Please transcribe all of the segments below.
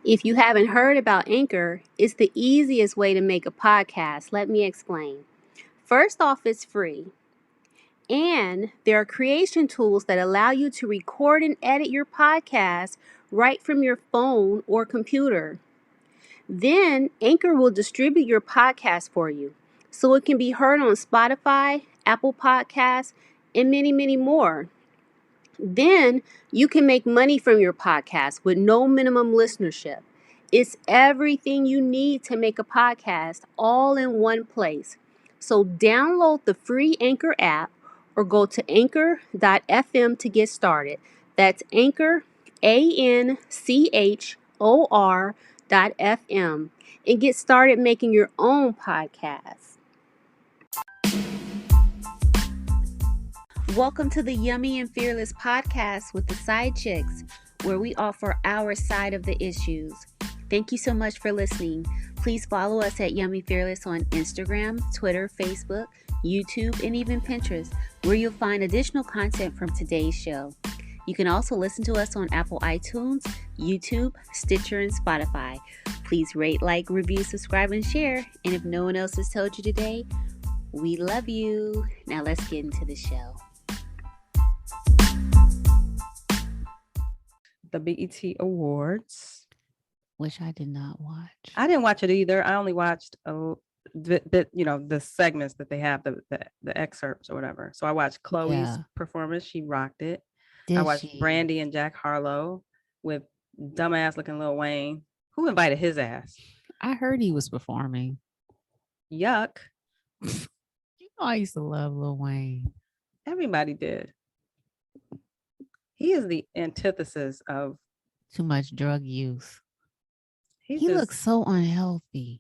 If you haven't heard about Anchor, it's the easiest way to make a podcast. Let me explain. First off, it's free. And there are creation tools that allow you to record and edit your podcast right from your phone or computer. Then Anchor will distribute your podcast for you so it can be heard on Spotify, Apple Podcasts, and many, many more. Then you can make money from your podcast with no minimum listenership. It's everything you need to make a podcast all in one place. So download the free Anchor app or go to anchor.fm to get started. That's Anchor, ANCHOR.FM, and get started making your own podcast. Welcome to the Yummy and Fearless podcast with the Side Chicks, where we offer our side of the issues. Thank you so much for listening. Please follow us at Yummy Fearless on Instagram, Twitter, Facebook, YouTube, and even Pinterest, where you'll find additional content from today's show. You can also listen to us on Apple iTunes, YouTube, Stitcher, and Spotify. Please rate, like, review, subscribe, and share. And if no one else has told you today, we love you. Now let's get into the show. The BET Awards, which I did not watch. I didn't watch it either. I only watched the segments that they have, the excerpts or whatever. So I watched Chloe's performance. She rocked it. I watched Brandy and Jack Harlow with dumbass looking Lil Wayne. Who invited his ass? I heard he was performing. Yuck. I used to love Lil Wayne. Everybody did. He is the antithesis of too much drug use. He looks so unhealthy.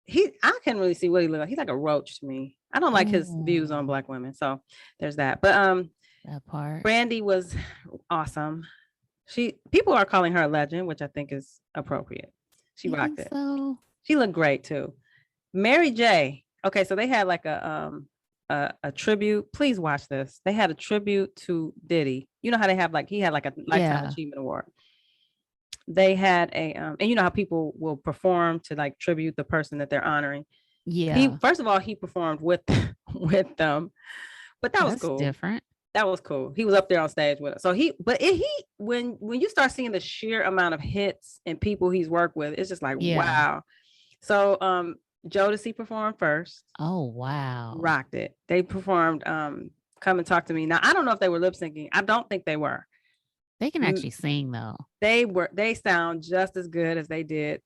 I can't really see what he looks like. He's like a roach to me. I don't like his views on Black women. So there's that. But that part. Brandy was awesome. People are calling her a legend, which I think is appropriate. She rocked it. So? She looked great too. Mary J. Okay, so they had like a tribute. Please watch this. They had a tribute to Diddy. You know how they have he had like a Lifetime Achievement Award. They had and you know how people will perform to like tribute the person that they're honoring. Yeah. First of all, he performed with them, but that's cool. Different. That was cool. He was up there on stage with us. So when you start seeing the sheer amount of hits and people he's worked with, it's just like wow. So Jodeci performed first. Oh wow. Rocked it. They performed Come and Talk to Me. Now I don't know if they were lip syncing. I don't think they were. They can actually sing though. They sound just as good as they did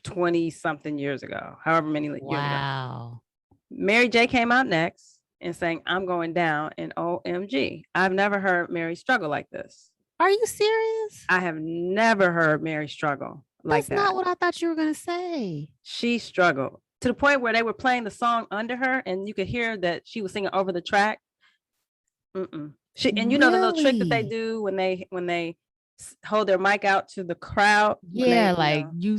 20 something years ago, however many years ago. Wow. Mary J came out next and sang I'm Going Down and OMG. I've never heard Mary struggle like this. Are you serious? I have never heard Mary struggle like that. That's not what I thought you were going to say. She struggled to the point where they were playing the song under her and you could hear that she was singing over the track. And you know the little trick that they do when they hold their mic out to the crowd. Yeah, you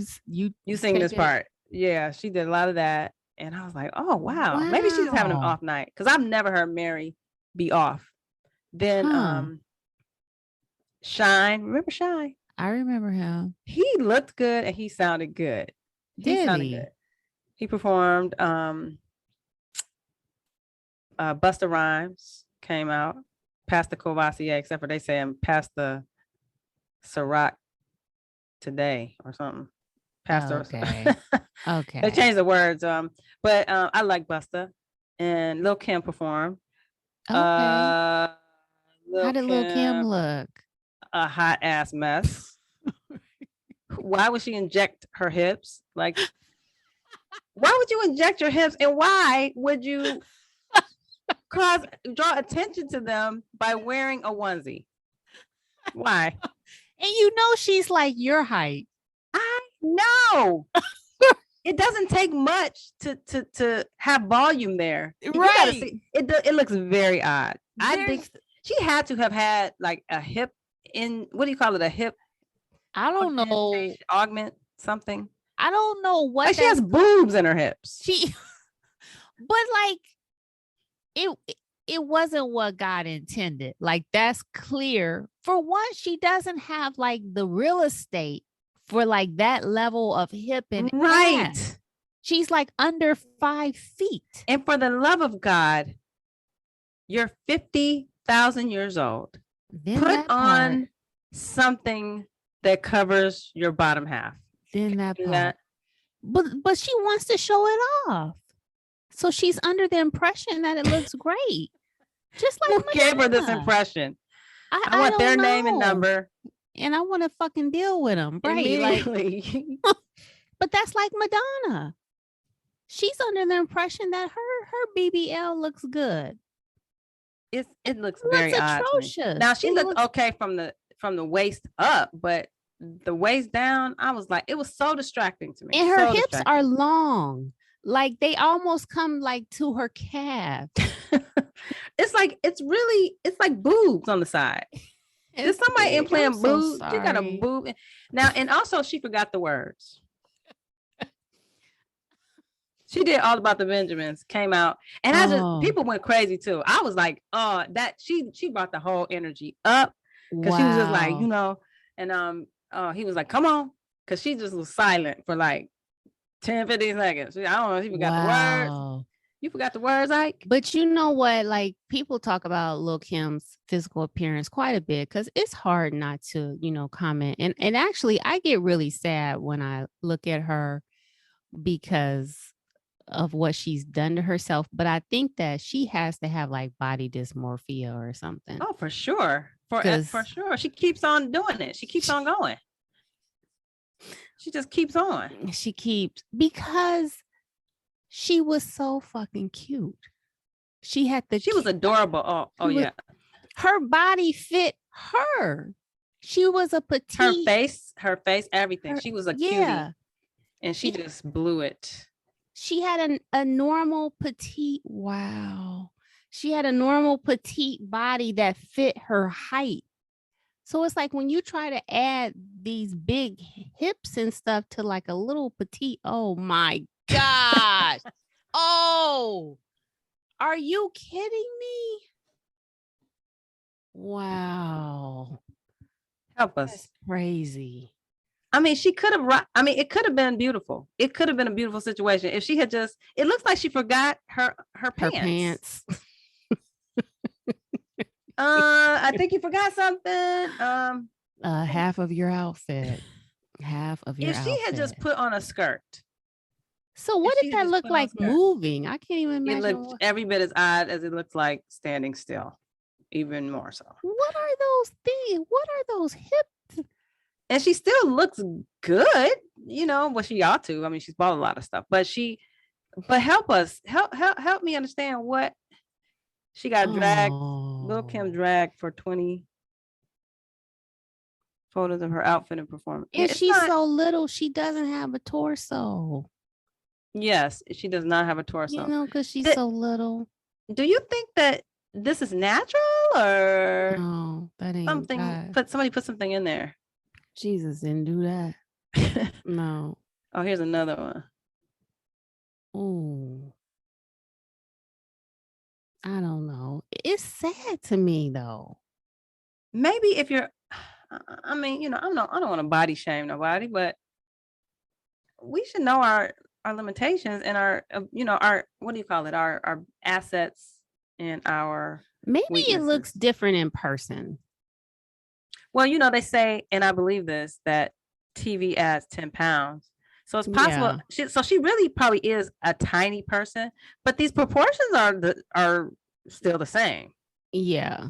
sing this part. Yeah, she did a lot of that. And I was like, oh, wow. Maybe she's having an off night because I've never heard Mary be off. Then Shine. Remember Shine? I remember him. He looked good and he sounded good. Good. He performed. Busta Rhymes came out. Pastor Courvoisier, except for they say I'm Pastor Ciroc today or something. Pastor. Okay. Okay. They changed the words. But I like Busta and Lil' Kim performed. Okay. How did Lil' Kim look? A hot ass mess. Why would she inject her hips? Like, why would you inject your hips, and why would you draw attention to them by wearing a onesie? Why? And you know she's like your height. I know. It doesn't take much to have volume there. Right. See, it looks very odd. I think she had to have had like a hip in, what do you call it? A hip? I don't know. Augment something. I don't know what. Like she has boobs in her hips. But like it wasn't what God intended. Like that's clear. For one, she doesn't have like the real estate for like that level of hip and right. ass. She's like under 5 feet. And for the love of God, you're 50,000 years old. Then put on something that covers your bottom half. Then that part. But she wants to show it off. So she's under the impression that it looks great. Just like who gave her this impression? I want their name and number. And I want to fucking deal with them. Right. Like, but that's like Madonna. She's under the impression that her BBL looks good. It looks very atrocious. Now she looked okay from the waist up, but the waist down, I was like, it was so distracting to me. And her hips are long. Like they almost come like to her calf. It's like boobs on the side. Is somebody implant boobs? You got a boob. Now, and also she forgot the words. She did All About the Benjamins, came out, and people went crazy too. I was like, oh, that she brought the whole energy up because she was just like, and he was like, come on, because she just was silent for like 10, 15 seconds. I don't know if he forgot the words. You forgot the words, Ike? But you know what? Like people talk about Lil' Kim's physical appearance quite a bit because it's hard not to, comment. And actually, I get really sad when I look at her because of what she's done to herself. But I think that she has to have like body dysmorphia or something. Oh, for sure. For sure. She keeps on doing it. She keeps on going. She just keeps on. Because she was so fucking cute. She was adorable. Yeah. Her body fit her. She was a petite. Her face, everything. She was a cutie. And she just blew it. She had a normal petite. Wow. She had a normal petite body that fit her height. So it's like when you try to add these big hips and stuff to like a little petite, oh my gosh. Oh, are you kidding me? Wow. Help us. That's crazy. I mean, it could have been beautiful. It could have been a beautiful situation if she had just, it looks like she forgot her pants. I think you forgot something. Half of your outfit. If she had just put on a skirt. So what did that look like moving? I can't even imagine. It looked every bit as odd as it looks like standing still, even more so. What are those things? What are those hips? And she still looks good, well, she ought to. I mean, she's bought a lot of stuff, but help me understand what she got dragged. Lil' Kim dragged for 20 photos of her outfit and performance. And she's so little, she doesn't have a torso. Yes, she does not have a torso. Because she's so little. Do you think that this is natural or no? That ain't something. Somebody put something in there. Jesus didn't do that. No. Oh, here's another one. Oh, I don't know. It's sad to me though. Maybe if you're, I mean, I don't want to body shame nobody, but we should know our limitations and our, our, what do you call it? Our assets and our maybe weaknesses. It looks different in person. Well, they say, and I believe this, that TV adds 10 pounds. So it's possible. Yeah. She really probably is a tiny person, but these proportions are still the same. Yeah.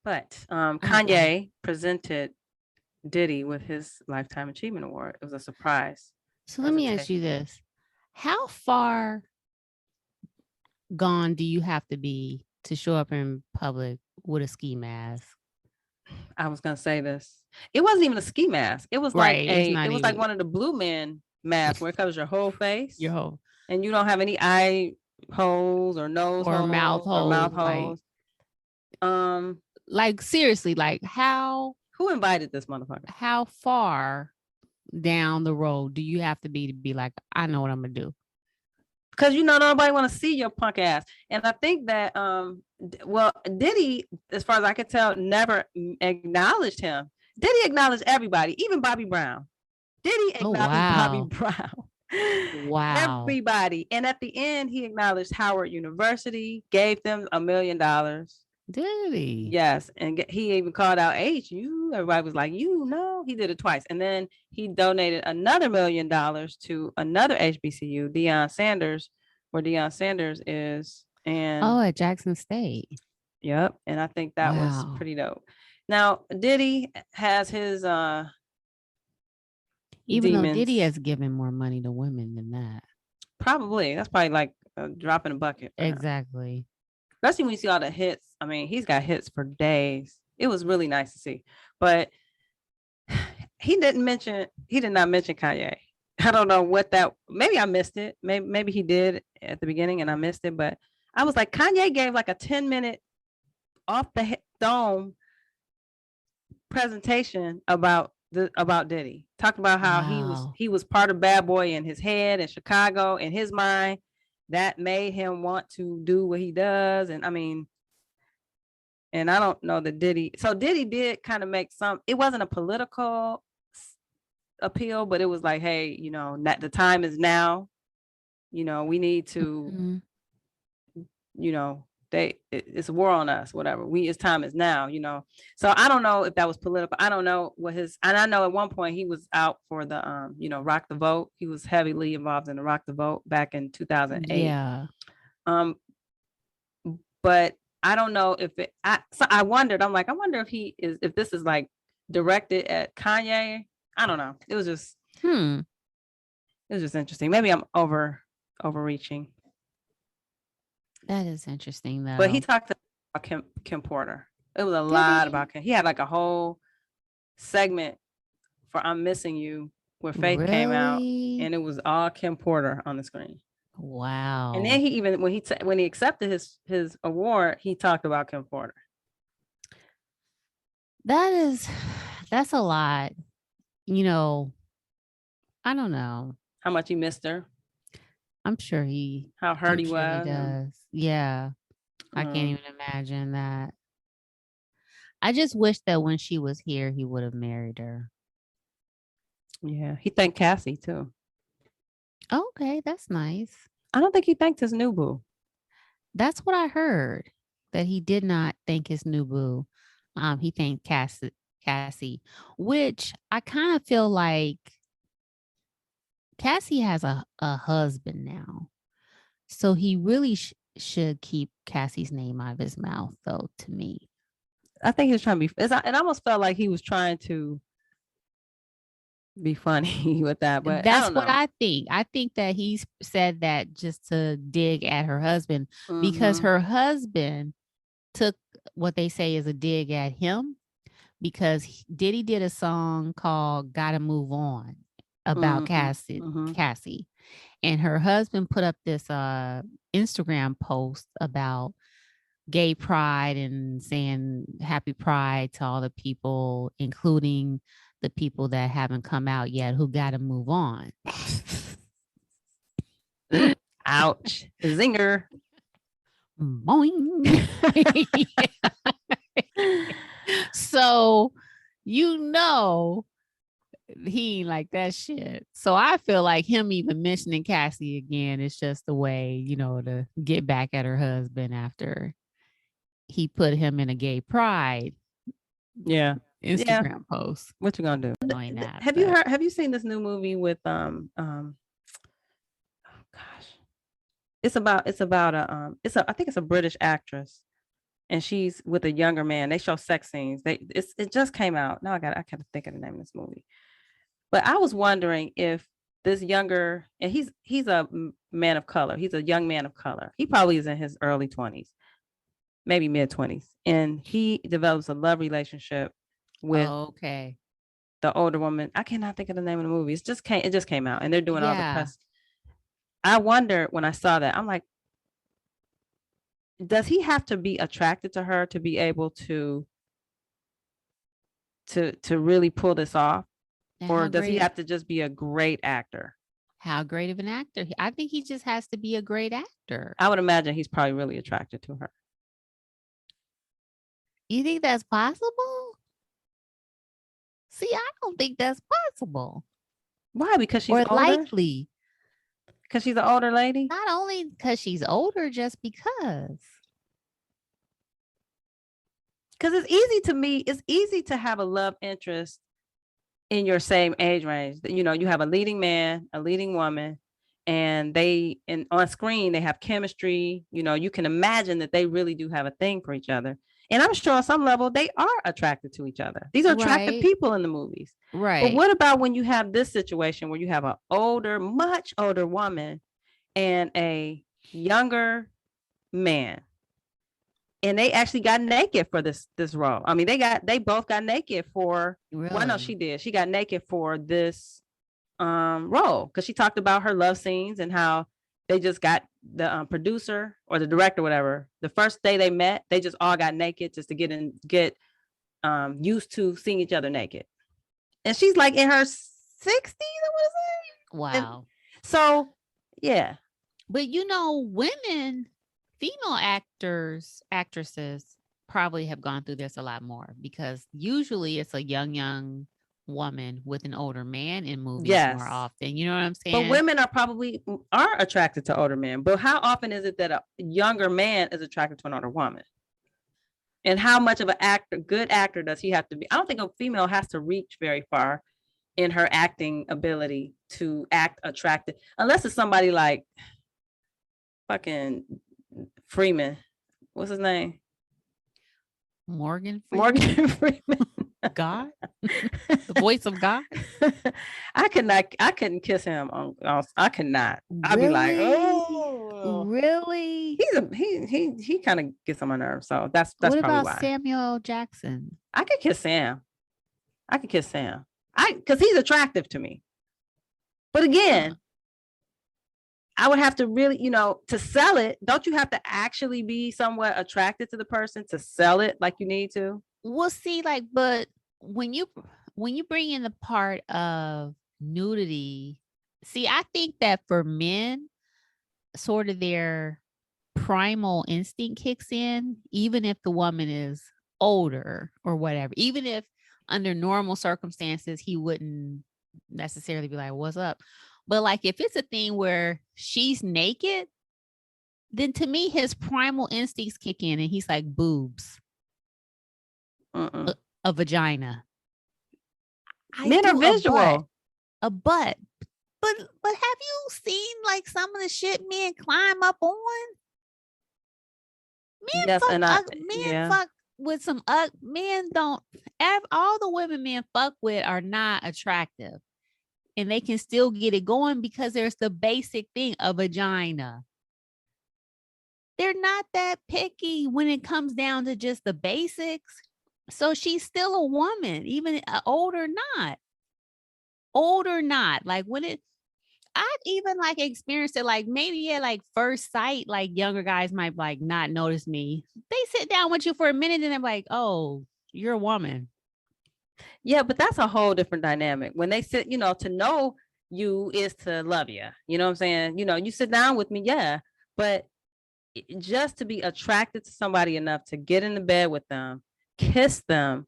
But Kanye presented Diddy with his Lifetime Achievement Award. It was a surprise. So let me ask you this. How far gone do you have to be to show up in public with a ski mask? I was gonna say this. It wasn't even a ski mask. It was like one of the Blue Men masks where it covers your whole face, and you don't have any eye holes or nose or holes mouth holes. Like seriously, like who invited this motherfucker? How far down the road do you have to be like, I know what I'm gonna do? Because nobody want to see your punk ass. And I think that Diddy, as far as I could tell, never acknowledged him. Diddy acknowledged everybody, even Bobby Brown. Diddy acknowledged Bobby Brown. Wow. Everybody. And at the end, he acknowledged Howard University, gave them $1 million. Did he? Yes. And he even called out H. Everybody was like, he did it twice. And then he donated another $1 million to another HBCU, Deion Sanders, where Deion Sanders is. And at Jackson State. Yep. And I think that was pretty dope. Now, Diddy has his even demons. Though Diddy has given more money to women than that. Probably. That's probably like a drop in a bucket. Exactly. Especially when you see all the hits. I mean, he's got hits for days. It was really nice to see. But he did not mention Kanye. I don't know what that, maybe I missed it. Maybe he did at the beginning and I missed it. But I was like, Kanye gave like a 10-minute off the dome presentation about Diddy. Talked about how he was part of Bad Boy in his head in Chicago, in his mind. That made him want to do what he does. And I mean, and I don't know that Diddy did kind of make it wasn't a political appeal, but it was like, hey, the time is now. We need to, it's a war on us, whatever. It's time is now, So I don't know if that was political. I don't know and I know at one point he was out for the, Rock the Vote. He was heavily involved in the Rock the Vote back in 2008. Yeah. But I don't know if so I wondered, I wonder if this is like directed at Kanye. I don't know. It was just, it was just interesting. Maybe I'm overreaching. That is interesting, though. But he talked about Kim Porter. It was a lot about Kim. He had like a whole segment for "I'm Missing You" where Faith came out, and it was all Kim Porter on the screen. Wow! And then he even when he accepted his award, he talked about Kim Porter. That's a lot. I don't know how much he missed her. I'm sure how hurt he was. He does. Yeah. I can't even imagine that. I just wish that when she was here, he would have married her. Yeah. He thanked Cassie too. Okay. That's nice. I don't think he thanked his new boo. That's what I heard, that he did not thank his new boo. He thanked Cassie, which I kind of feel like Cassie has a husband now. So he really should keep Cassie's name out of his mouth, though, to me. I think he was trying to be, it almost felt like he was trying to be funny with that, but that's what I think. I think that he said that just to dig at her husband, because her husband took what they say is a dig at him, because Diddy did a song called "Gotta Move On" about Cassie, and her husband put up this Instagram post about gay pride and saying happy pride to all the people, including the people that haven't come out yet, who got to move on. Ouch. Zinger. Boing. So, he ain't like that shit. So I feel like him even mentioning Cassie again is just a way, to get back at her husband after he put him in a gay pride. Yeah. Instagram post. What you gonna do? That, have you seen this new movie with oh gosh. I think it's a British actress, and she's with a younger man. They show sex scenes. It just came out. Now I gotta think of the name of this movie. But I was wondering if this younger, and he's a man of color. He's a young man of color. He probably is in his early 20s, maybe mid 20s, and he develops a love relationship with the older woman. I cannot think of the name of the movie. It just came out, and they're doing all the press. I wonder, when I saw that, I'm like, does he have to be attracted to her to be able to really pull this off? Or does he have to just be a great actor? how great of an actor. I think he just has to be a great actor. I would imagine he's probably really attracted to her. You think that's possible? See, I don't think that's possible. Why? Because she's or older? likely. Because she's an older lady? Not only because she's older, just because. Because it's easy to have a love interest in your same age range. You know, you have a leading man, a leading woman, and on screen, they have chemistry. You know, you can imagine that they really do have a thing for each other. And I'm sure on some level they are attracted to each other. These are attractive people in the movies. Right. But what about when you have this situation where you have an much older woman and a younger man? And they actually got naked for this role. I mean, they both got naked for. Really? Well, no, she did. She got naked for this role because she talked about her love scenes and how they just got the producer or the director, whatever. The first day they met, they just all got naked just to get used to seeing each other naked. And she's like in her 60s, I want to say. Wow. And so, yeah. But you know, female actresses probably have gone through this a lot more because usually it's a young woman with an older man in movies more often. You know what I'm saying? But women are attracted to older men. But how often is it that a younger man is attracted to an older woman? And how much of an good actor does he have to be? I don't think a female has to reach very far in her acting ability to act attractive, unless it's somebody like fucking Freeman. What's his name? Morgan Freeman. God, the voice of God. I couldn't kiss him. I could not. I'd be like, oh, really? He kind of gets on my nerves. So that's what probably about why. Samuel Jackson? I could kiss Sam. Because he's attractive to me. But again, I would have to really, to sell it. Don't you have to actually be somewhat attracted to the person to sell it like you need to? We'll see, but when you bring in the part of nudity, see, I think that for men, sort of their primal instinct kicks in, even if the woman is older or whatever, even if under normal circumstances, he wouldn't necessarily be like, what's up? But like, if it's a thing where she's naked, then to me, his primal instincts kick in and he's like, boobs. A vagina. Men are visual. A butt. But have you seen like some of the shit men climb up on? Men fuck with some men don't. All the women men fuck with are not attractive, and they can still get it going because there's the basic thing, a vagina. They're not that picky when it comes down to just the basics. So she's still a woman, even old or not. Like I've even like experienced it, like maybe at like first sight, like younger guys might like not notice me. They sit down with you for a minute and they're like, oh, you're a woman. Yeah, but that's a whole different dynamic. When they sit, to know you is to love you. You know what I'm saying? You sit down with me, yeah. But just to be attracted to somebody enough to get in the bed with them, kiss them,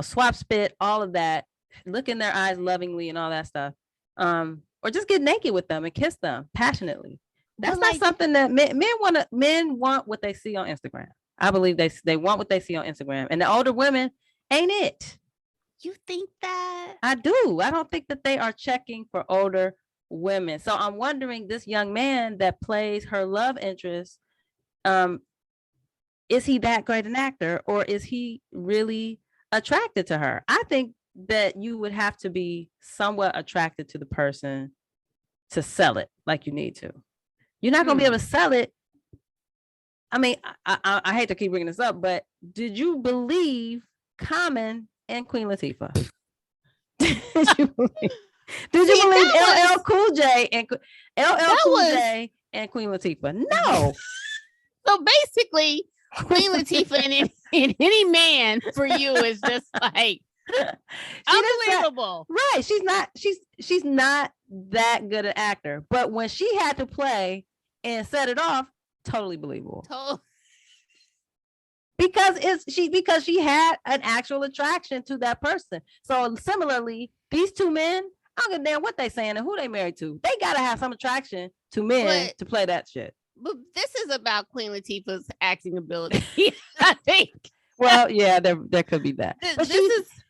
swap spit, all of that, look in their eyes lovingly and all that stuff. Or just get naked with them and kiss them passionately. That's not something that men want what they see on Instagram. I believe they want what they see on Instagram. And the older women ain't it. You think that? I do. I don't think that they are checking for older women. So I'm wondering, this young man that plays her love interest, is he that great an actor, or is he really attracted to her? I think that you would have to be somewhat attracted to the person to sell it like you need to. You're not going to be able to sell it. I mean, I hate to keep bringing this up, but did you believe Common and Queen Latifah? Did you believe LL Cool J and Queen Latifah? No. So basically, Queen Latifah and any man for you is just like unbelievable. Right. She's not that good an actor. But when she had to play and set it off, totally believable. Because she had an actual attraction to that person. So similarly, these two men, I don't give a damn what they saying and who they married to. They gotta have some attraction to men to play that shit. But this is about Queen Latifah's acting ability, I think. Well, yeah, there could be that. But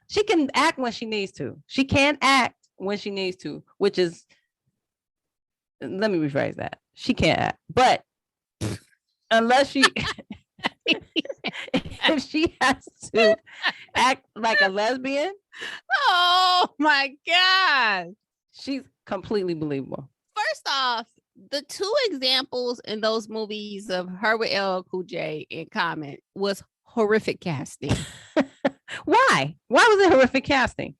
she can act when she needs to. She can act when she needs to, which is, let me rephrase that. She can't act, but unless she if she has to act like a lesbian, oh my God, she's completely believable. First off, the two examples in those movies of her with LL Cool J in Common was horrific casting. Why was it horrific casting?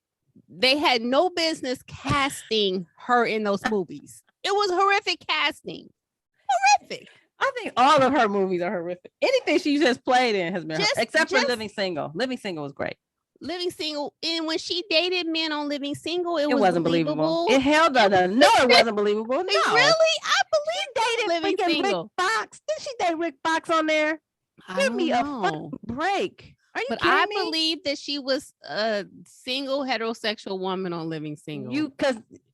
They had no business casting her in those movies. It was horrific casting. Horrific. I think all of her movies are horrific. Anything she just played in has been except for Living Single. Living Single was great. Living Single, and when she dated men on Living Single, it wasn't believable. It held up. No, it wasn't believable. No. Really? I believe Living Single. Rick Fox. Did she date Rick Fox on there? Give me a fucking break. Are you kidding me? I believe that she was a single heterosexual woman on Living Single.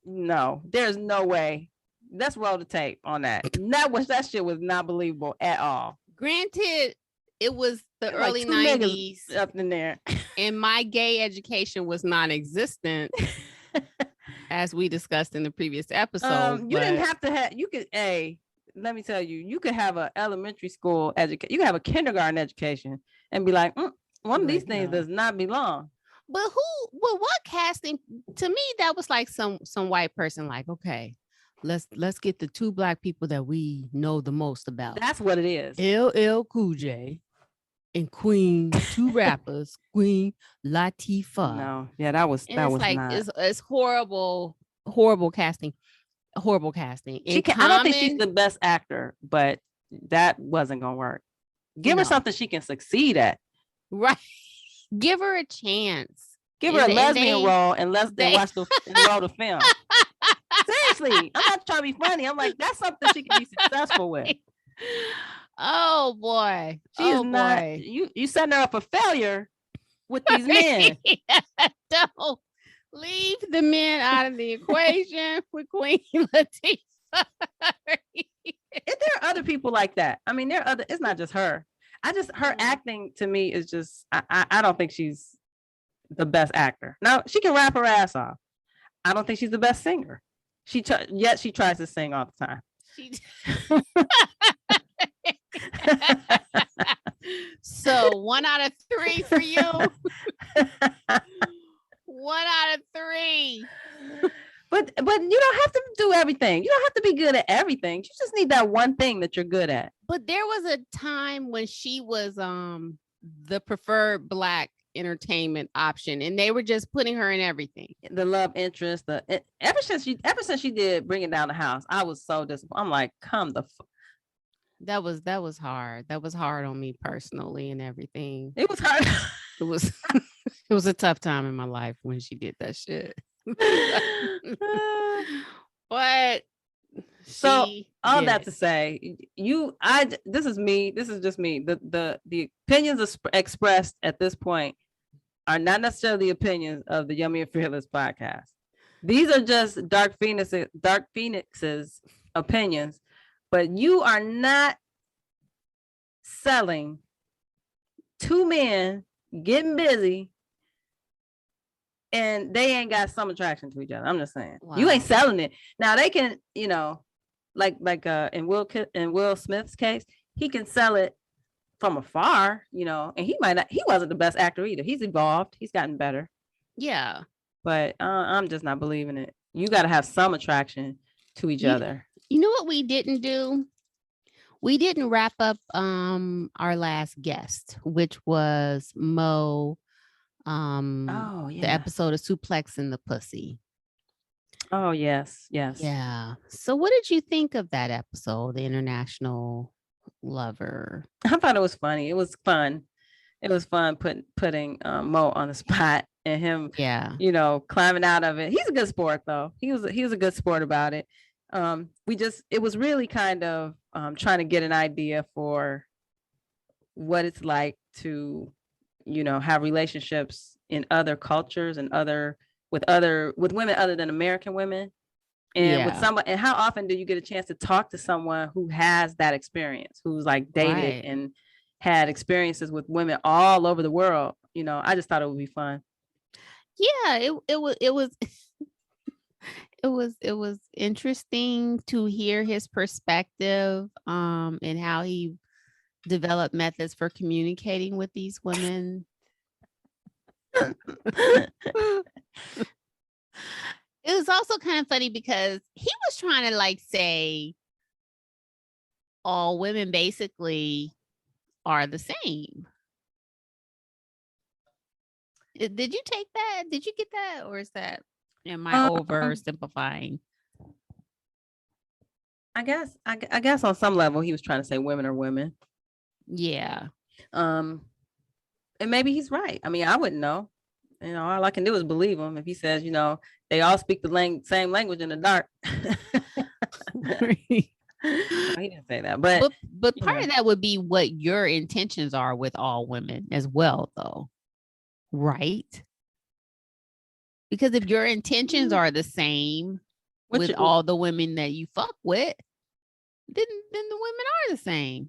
No, there's no way. Let's roll the tape on that. That shit was not believable at all. Granted, it was the early 90s up in there, and my gay education was non-existent, as we discussed in the previous episode. You didn't have to have. You could let me tell you, you could have an elementary school education. You could have a kindergarten education and be like, one of these things does not belong. But what casting? To me, that was like some white person. Like, okay, let's get the two black people that we know the most about. That's what it is. LL Cool J and Queen, two rappers, Queen Latifah. No, yeah, that was like not. It's horrible casting. Horrible casting. I don't think she's the best actor, but that wasn't gonna work. Give her something she can succeed at. Right. Give her a chance. Give her a lesbian role unless they watch the film. Seriously, I'm not trying to be funny. I'm like, that's something she can be successful with. Oh boy. She is not. You setting her up for failure with these men. Don't leave the men out of the equation with Queen Latifah. There are other people like that. I mean, it's not just her. Her acting to me is just, I don't think she's the best actor. Now, she can rap her ass off. I don't think she's the best singer. Yet she tries to sing all the time. So 1 out of 3 for you. 1 out of 3. But you don't have to do everything. You don't have to be good at everything. You just need that one thing that you're good at. But there was a time when she was the preferred black entertainment option, and they were just putting her in everything. The love interest. Ever since she did Bring It Down the House, I was so disappointed. I'm like, come the fuck. That was hard. That was hard on me personally and everything. It was hard. It was a tough time in my life when she did that shit. But that to say, this is just me. The opinions expressed at this point are not necessarily the opinions of the Yummy and Fearless podcast. These are just Dark Phoenix's opinions, but you are not selling two men getting busy and they ain't got some attraction to each other. I'm just saying. Wow. You ain't selling it. Now they can, like in Will Smith's case, he can sell it from afar, and he wasn't the best actor either. He's evolved. He's gotten better. Yeah. But I'm just not believing it. You got to have some attraction to each other. You know what we didn't do? We didn't wrap up our last guest, which was Mo. The episode of Suplex in the Pussy. Oh, yes. Yeah. So what did you think of that episode, The International Lover? I thought it was funny. It was fun. It was fun putting Mo on the spot and him, Yeah. climbing out of it. He's a good sport though. He was a good sport about it. It was really kind of trying to get an idea for what it's like to, have relationships in other cultures and with women other than American women. And with somebody, and how often do you get a chance to talk to someone who has that experience, who's like dated and had experiences with women all over the world? I just thought it would be fun. Yeah, it was interesting to hear his perspective and how he developed methods for communicating with these women. It was also kind of funny because he was trying to like say all women basically are the same. Did you take that? Did you get that? Or am I oversimplifying? I guess on some level he was trying to say women are women. Yeah. And maybe he's right. I mean, I wouldn't know. All I can do is believe him if he says, they all speak the same language in the dark. He didn't say that, but part of that would be what your intentions are with all women as well, though, right? Because if your intentions are the same with all the women that you fuck with, then the women are the same.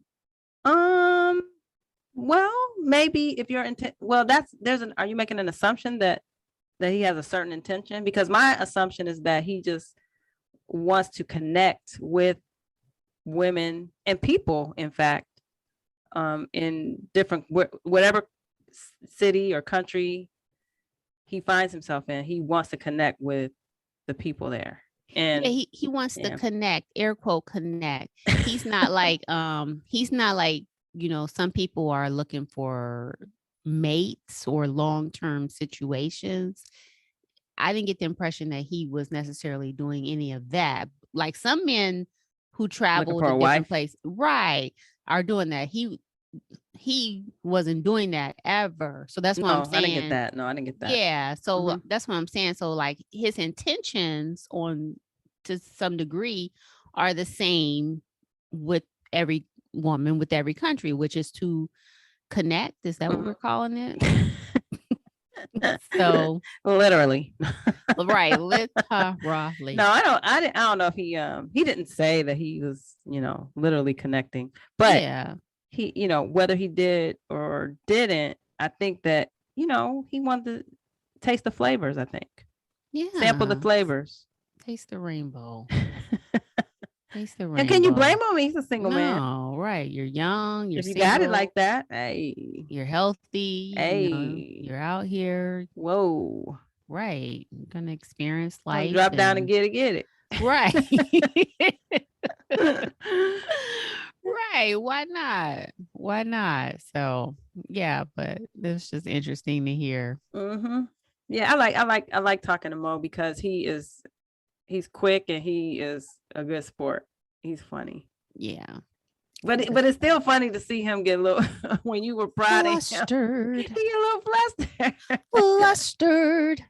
Well, maybe if your intent, are you making an assumption that he has a certain intention? Because my assumption is that he just wants to connect with women and people, in fact, in different, whatever city or country he finds himself in, he wants to connect with the people there. And he wants to connect, air quote, connect. He's not like, some people are looking for mates or long-term situations. I didn't get the impression that he was necessarily doing any of that. Like some men who travel to different places, right, are doing that. He wasn't doing that ever. So that's what I'm saying. I didn't get that. No, I didn't get that. Yeah. So that's what I'm saying. So like his intentions to some degree are the same with every woman, with every country, which is to connect. Is that what we're calling it? So literally. Right. Literally. No, I don't know if he didn't say that he was, literally connecting, but he, whether he did or didn't, I think that, he wanted to taste the flavors, I think. Yeah. Sample the flavors. Taste the rainbow. Taste the rainbow. And can you blame him? He's a single man. No, right. You're young. You're if you single, got it like that, hey. You're healthy. Hey. You're out here. Whoa. Right. You're gonna experience life. Drop down and get it. Right. Right. Why not? Why not? So yeah, but it's just interesting to hear. Yeah, I like talking to Mo because he's quick and he is a good sport. He's funny. Yeah. But it's still funny to see him get a little when you were prodding flustered. He get a little flustered. Flustered.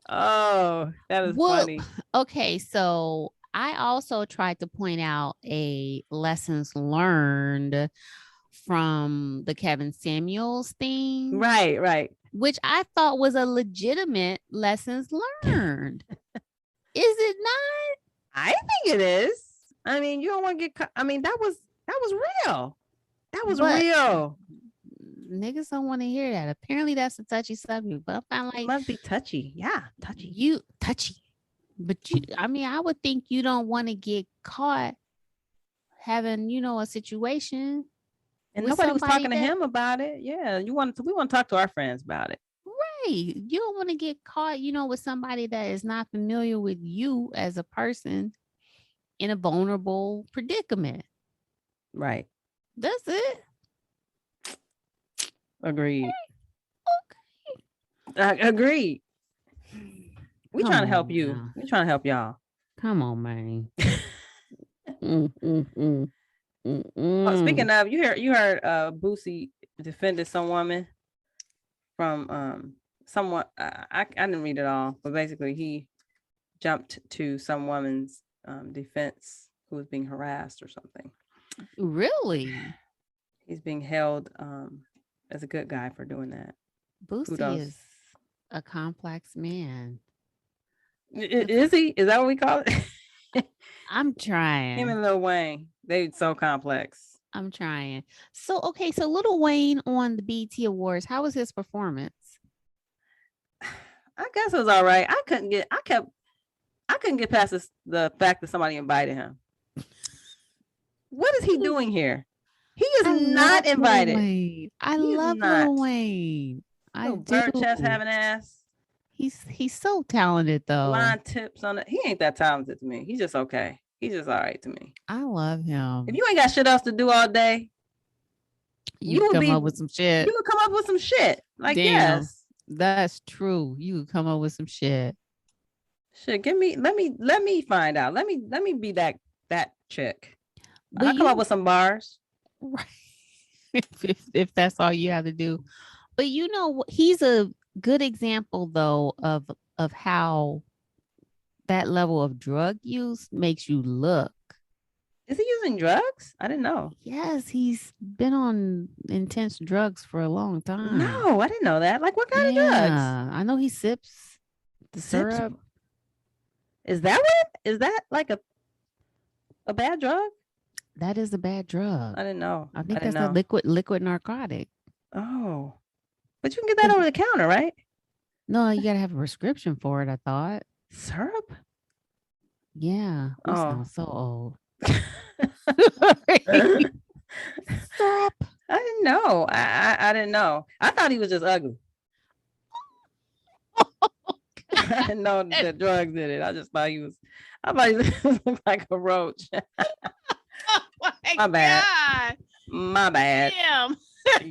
Oh, that is funny. Okay, so I also tried to point out a lessons learned from the Kevin Samuels thing. Right. Which I thought was a legitimate lessons learned. Is it not? I think it is. I mean, you don't want to get caught. I mean, that was real. That was real. Niggas don't want to hear that. Apparently that's a touchy subject, but I find like it must be touchy. Yeah, touchy. You touchy. But I would think you don't want to get caught having, a situation. And nobody was talking to him about it. Yeah, we want to talk to our friends about it. Right. You don't want to get caught, with somebody that is not familiar with you as a person in a vulnerable predicament. Right. That's it. Agreed. Okay. Agreed. We trying to help you. Now. We trying to help y'all. Come on, man. Oh, speaking of, you heard Boosie defended some woman from someone, I didn't read it all, but basically he jumped to some woman's defense who was being harassed or something. Really? He's being held as a good guy for doing that. Boosie is a complex man. Is he? Is that what we call it? I'm trying. Him and Lil Wayne, they so complex. I'm trying. So okay, so Lil Wayne on the BET Awards, how was his performance? I guess it was all right. I couldn't get past the fact that somebody invited him. What is he doing here? He is not invited. I love Lil Wayne. I do. Bird chest having ass. He's so talented though. Blind tips on it. He ain't that talented to me. He's just okay. He's just all right to me. I love him. If you ain't got shit else to do all day, you would come up with some shit. You would come up with some shit. Like, damn, yes. That's true. You could come up with some shit. Shit, let me find out. Let me be that chick. But I'll come up with some bars. Right. if that's all you have to do. But you know, he's a good example though of how that level of drug use makes you look. Is he using drugs? I didn't know. Yes, he's been on intense drugs for a long time. No, I didn't know that. Like, what kind of drugs? I know he sips the syrup. Is that what? Is that like a bad drug? That is a bad drug. I didn't know. I think that's a liquid narcotic. Oh, but you can get that over the counter, right? No, you gotta have a prescription for it. I thought syrup. Yeah. We sound so old. Syrup. I didn't know. I didn't know. I thought he was just ugly. I didn't know that drugs did it. I thought he looked like a roach. Oh my bad. My bad. Damn.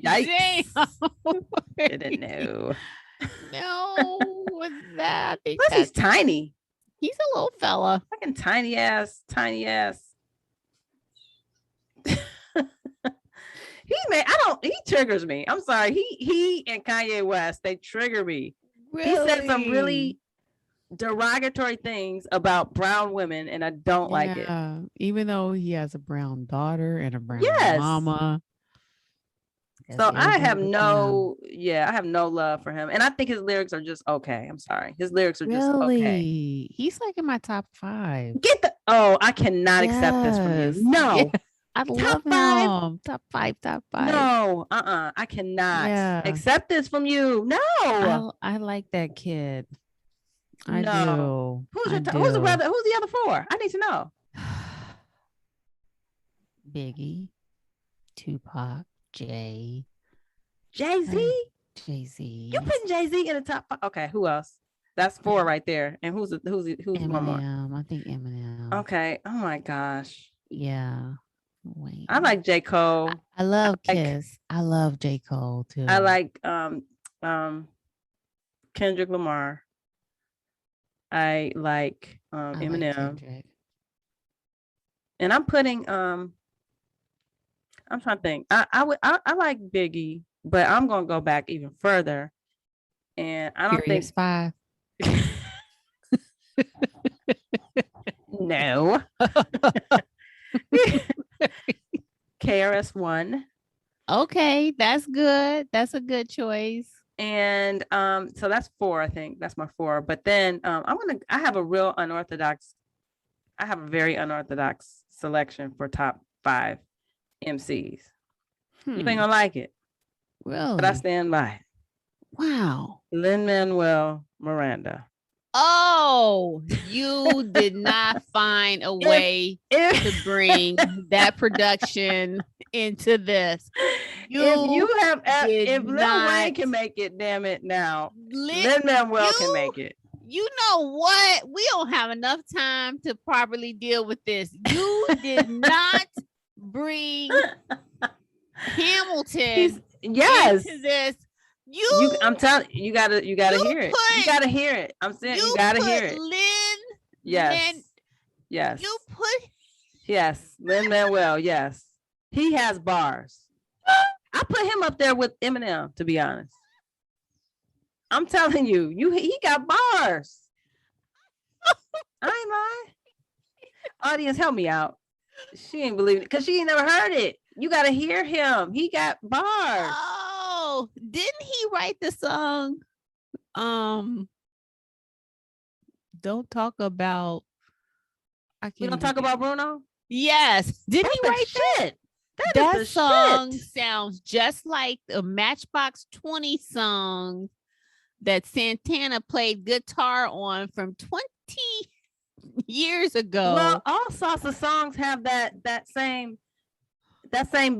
Yikes. Damn. Didn't know. No, what's that? Plus, he's tiny. He's a little fella. Fucking tiny ass. He triggers me. I'm sorry. He and Kanye West, they trigger me. Really? He said some really derogatory things about brown women, and I don't like it. Even though he has a brown daughter and a brown mama. So I have no love for him. And I think his lyrics are just okay. I'm sorry. His lyrics are just okay. He's like in my top 5. I cannot accept this from you. No. Yeah. I love him. Top five. No, I cannot accept this from you. No. I like that kid. I do. Who's the brother? Who's the other 4? I need to know. Biggie, Tupac, Jay-Z. Jay-Z. You putting Jay-Z in the top 5? Okay, who else? That's 4 right there. And who's Eminem, one more? I think Eminem. Okay. Oh my gosh. Yeah. Wait. I like J. Cole. I love Kiss. I love J. Cole too. I like Kendrick Lamar. I like Eminem. Like and I'm putting I'm trying to think. I like Biggie, but I'm gonna go back even further. And I don't think 5. No. KRS-One. Okay, that's good. That's a good choice. And so that's 4, I think. That's my 4. But then I have a very unorthodox selection for top 5 MCs. You ain't gonna like it. Really? But I stand by it. Wow. Lin-Manuel Miranda. Oh, you did not find a way to bring that production into this. If Lil Wayne can make it, damn it now. Lin-Manuel can make it. You know what? We don't have enough time to properly deal with this. You did not bring Hamilton into this. I'm telling you, gotta hear it. You gotta hear it. I'm saying you gotta hear it. Yes. Lin-Manuel. Yes, he has bars. I put him up there with Eminem, to be honest. I'm telling you, he got bars. I ain't lying. Audience, help me out. She ain't believing it because she ain't never heard it. You got to hear him. He got bars. Oh, didn't he write the song? Don't talk about. We don't talk about Bruno. Yes, didn't he write shit? That song sounds just like a Matchbox 20 song that Santana played guitar on from 20 years ago. Well, all salsa songs have that same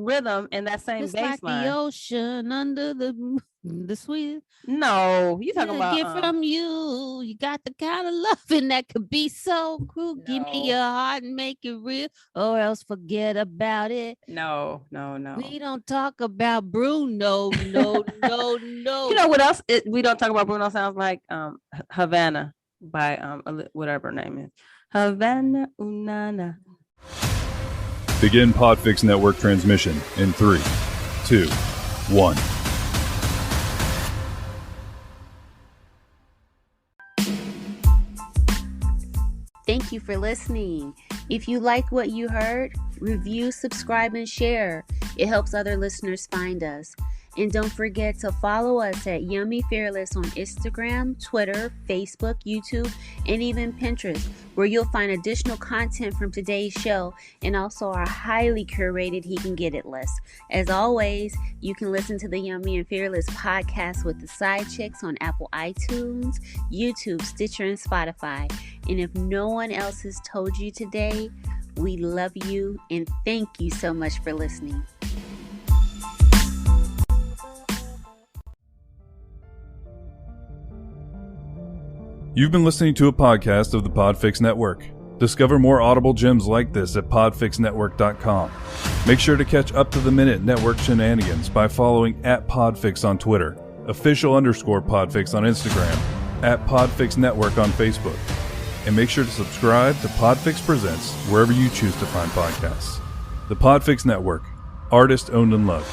rhythm and that same it's bass like line. the ocean under the sweet. No, you talking about get from you. You got the kind of loving that could be so cruel. No. Give me your heart and make it real, or else forget about it. No. We don't talk about Bruno. No. You know what else? We don't talk about Bruno sounds like Havana by whatever her name is. Havana Unana. Begin Podfix Network transmission in 3, 2, 1. Thank you for listening. If you like what you heard, review, subscribe, and share. It helps other listeners find us. And don't forget to follow us at Yummy Fearless on Instagram, Twitter, Facebook, YouTube, and even Pinterest, where you'll find additional content from today's show and also our highly curated He Can Get It list. As always, you can listen to the Yummy and Fearless podcast with the Side Chicks on Apple iTunes, YouTube, Stitcher, and Spotify. And if no one else has told you today, we love you and thank you so much for listening. You've been listening to a podcast of the Podfix Network. Discover more audible gems like this at podfixnetwork.com. Make sure to catch up-to-the-minute network shenanigans by following @Podfix on Twitter, official_Podfix on Instagram, @Podfix Network on Facebook. And make sure to subscribe to Podfix Presents wherever you choose to find podcasts. The Podfix Network, artist owned and loved.